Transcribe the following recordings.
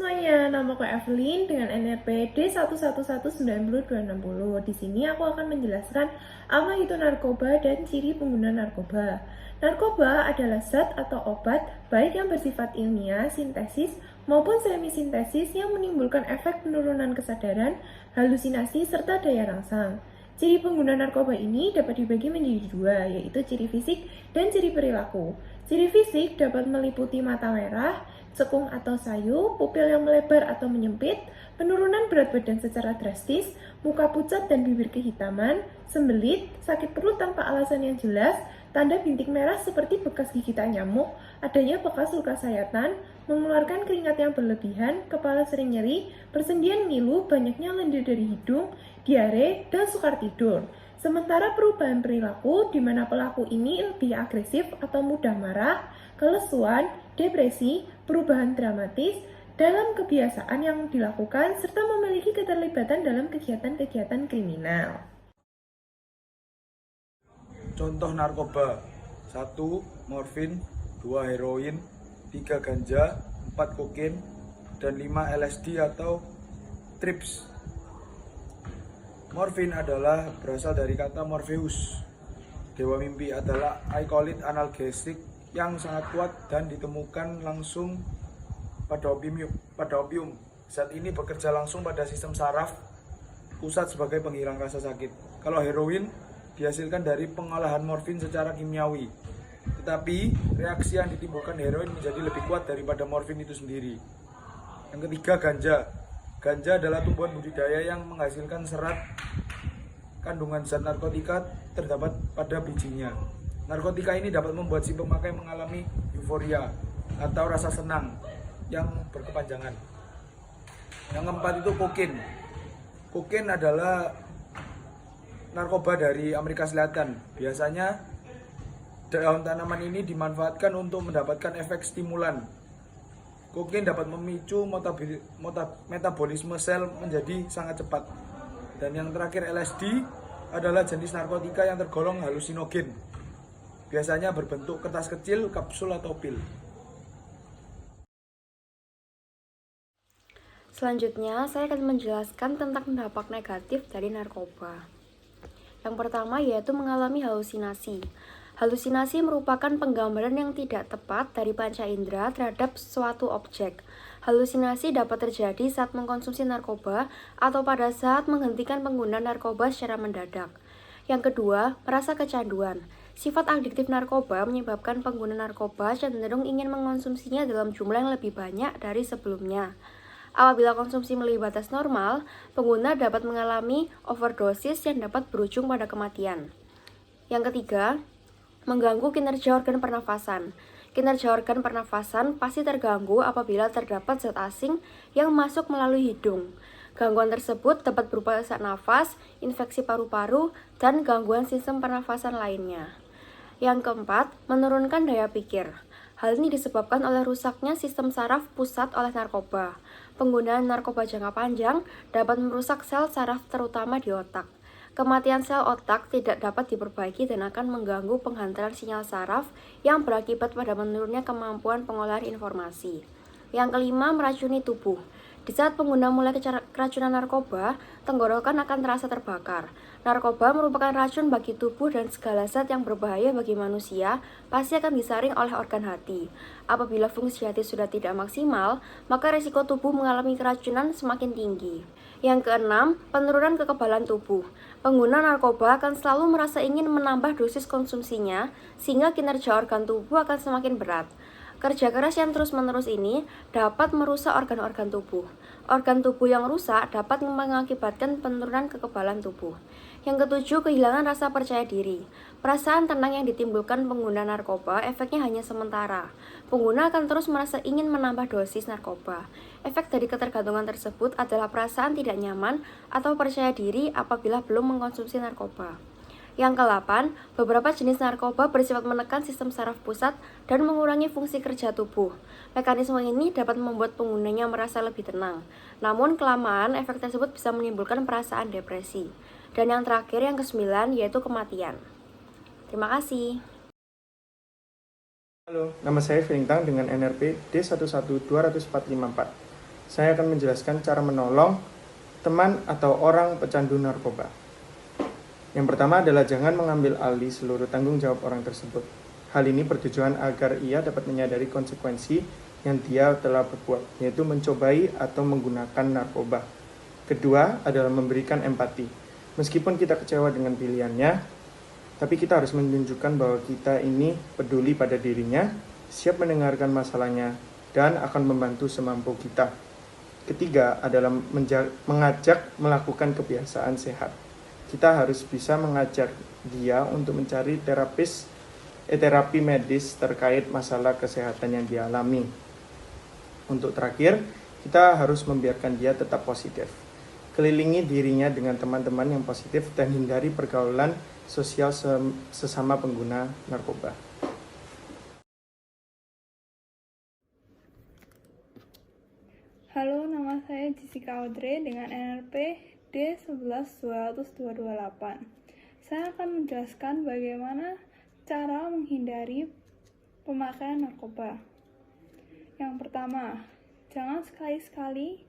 semuanya, nama aku Evelyn dengan NRP D11190260. Di sini aku akan menjelaskan apa itu narkoba dan ciri pengguna narkoba. Narkoba adalah zat atau obat baik yang bersifat ilmiah, sintesis, maupun semi-sintesis yang menimbulkan efek penurunan kesadaran, halusinasi, serta daya rangsang. Ciri pengguna narkoba ini dapat dibagi menjadi dua, yaitu ciri fisik dan ciri perilaku. Ciri fisik dapat meliputi mata merah, cekung atau sayu, pupil yang melebar atau menyempit, penurunan berat badan secara drastis, muka pucat dan bibir kehitaman, sembelit, sakit perut tanpa alasan yang jelas, tanda bintik merah seperti bekas gigitan nyamuk, adanya bekas luka sayatan, mengeluarkan keringat yang berlebihan, kepala sering nyeri, persendian ngilu, banyaknya lendir dari hidung, diare, dan sukar tidur. Sementara perubahan perilaku di mana pelaku ini lebih agresif atau mudah marah, kelesuan, depresi, perubahan dramatis dalam kebiasaan yang dilakukan, serta memiliki keterlibatan dalam kegiatan-kegiatan kriminal. Contoh narkoba: 1. Morfin, 2. Heroin, 3. Ganja, 4. Kokain, dan 5. LSD atau trips. Morfin adalah berasal dari kata Morpheus. Dewa mimpi adalah alkaloid analgesik yang sangat kuat dan ditemukan langsung pada opium. Zat ini bekerja langsung pada sistem saraf pusat sebagai penghilang rasa sakit. Kalau heroin dihasilkan dari pengolahan morfin secara kimiawi. Tetapi reaksi yang ditimbulkan heroin menjadi lebih kuat daripada morfin itu sendiri. Yang ketiga, ganja. Ganja adalah tumbuhan budidaya yang menghasilkan serat. Kandungan zat narkotika terdapat pada bijinya. Narkotika ini dapat membuat si pemakai mengalami euforia atau rasa senang yang berkepanjangan. Yang keempat itu kokain. Kokain adalah narkoba dari Amerika Selatan. Biasanya daun tanaman ini dimanfaatkan untuk mendapatkan efek stimulan. Kokain dapat memicu metabolisme sel menjadi sangat cepat. Dan yang terakhir, LSD adalah jenis narkotika yang tergolong halusinogen. Biasanya berbentuk kertas kecil, kapsul atau pil. Selanjutnya, saya akan menjelaskan tentang dampak negatif dari narkoba. Yang pertama yaitu mengalami halusinasi. Halusinasi merupakan penggambaran yang tidak tepat dari panca indera terhadap suatu objek. Halusinasi dapat terjadi saat mengkonsumsi narkoba atau pada saat menghentikan penggunaan narkoba secara mendadak. Yang kedua, merasa kecanduan. Sifat adiktif narkoba menyebabkan pengguna narkoba cenderung ingin mengkonsumsinya dalam jumlah yang lebih banyak dari sebelumnya. Apabila konsumsi melebihi batas normal, pengguna dapat mengalami overdosis yang dapat berujung pada kematian. Yang ketiga, mengganggu kinerja organ pernafasan. Kinerja organ pernafasan pasti terganggu apabila terdapat zat asing yang masuk melalui hidung. Gangguan tersebut dapat berupa sesak nafas, infeksi paru-paru, dan gangguan sistem pernafasan lainnya. Yang keempat, menurunkan daya pikir. Hal ini disebabkan oleh rusaknya sistem saraf pusat oleh narkoba. Penggunaan narkoba jangka panjang dapat merusak sel saraf terutama di otak. Kematian sel otak tidak dapat diperbaiki dan akan mengganggu penghantaran sinyal saraf yang berakibat pada menurunnya kemampuan pengolahan informasi. Yang kelima, meracuni tubuh. Di saat pengguna mulai keracunan narkoba, tenggorokan akan terasa terbakar. Narkoba merupakan racun bagi tubuh dan segala zat yang berbahaya bagi manusia pasti akan disaring oleh organ hati. Apabila fungsi hati sudah tidak maksimal, maka risiko tubuh mengalami keracunan semakin tinggi. Yang keenam, penurunan kekebalan tubuh. Pengguna narkoba akan selalu merasa ingin menambah dosis konsumsinya, sehingga kinerja organ tubuh akan semakin berat. Kerja keras yang terus-menerus ini dapat merusak organ-organ tubuh. Organ tubuh yang rusak dapat mengakibatkan penurunan kekebalan tubuh. Yang ketujuh, kehilangan rasa percaya diri. Perasaan tenang yang ditimbulkan pengguna narkoba efeknya hanya sementara. Pengguna akan terus merasa ingin menambah dosis narkoba. Efek dari ketergantungan tersebut adalah perasaan tidak nyaman atau percaya diri apabila belum mengkonsumsi narkoba. Yang ke-8, beberapa jenis narkoba bersifat menekan sistem saraf pusat dan mengurangi fungsi kerja tubuh. Mekanisme ini dapat membuat penggunanya merasa lebih tenang. Namun kelamaan, efek tersebut bisa menimbulkan perasaan depresi. Dan yang terakhir, yang ke-9, yaitu kematian. Terima kasih. Halo, nama saya Felintang dengan NRP D112454. Saya akan menjelaskan cara menolong teman atau orang pecandu narkoba. Yang pertama adalah jangan mengambil alih seluruh tanggung jawab orang tersebut. Hal ini bertujuan agar ia dapat menyadari konsekuensi yang dia telah berbuat, yaitu mencobai atau menggunakan narkoba. Kedua adalah memberikan empati. Meskipun kita kecewa dengan pilihannya, tapi kita harus menunjukkan bahwa kita ini peduli pada dirinya, siap mendengarkan masalahnya, dan akan membantu semampu kita. Ketiga adalah mengajak melakukan kebiasaan sehat. Kita harus bisa mengajak dia untuk mencari terapi medis terkait masalah kesehatan yang dia alami. Untuk terakhir, kita harus membiarkan dia tetap positif. Kelilingi dirinya dengan teman-teman yang positif dan hindari pergaulan sosial sesama pengguna narkoba. Halo, nama saya Jessica Audrey dengan NRP D11228. Saya akan menjelaskan bagaimana cara menghindari pemakaian narkoba. Yang pertama, jangan sekali-sekali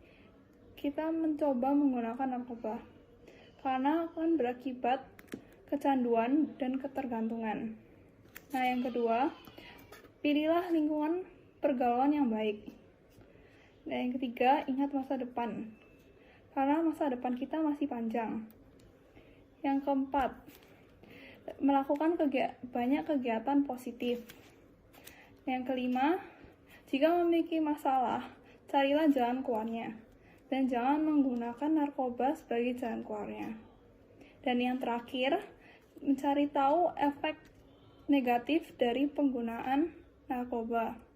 kita mencoba menggunakan narkoba, karena akan berakibat kecanduan dan ketergantungan. Nah, yang kedua, pilihlah lingkungan pergaulan yang baik. Dan yang ketiga, ingat masa depan, karena masa depan kita masih panjang. Yang keempat, melakukan banyak kegiatan positif. Yang kelima, jika memiliki masalah, carilah jalan keluarnya, dan jangan menggunakan narkoba sebagai jalan keluarnya. Dan yang terakhir, mencari tahu efek negatif dari penggunaan narkoba.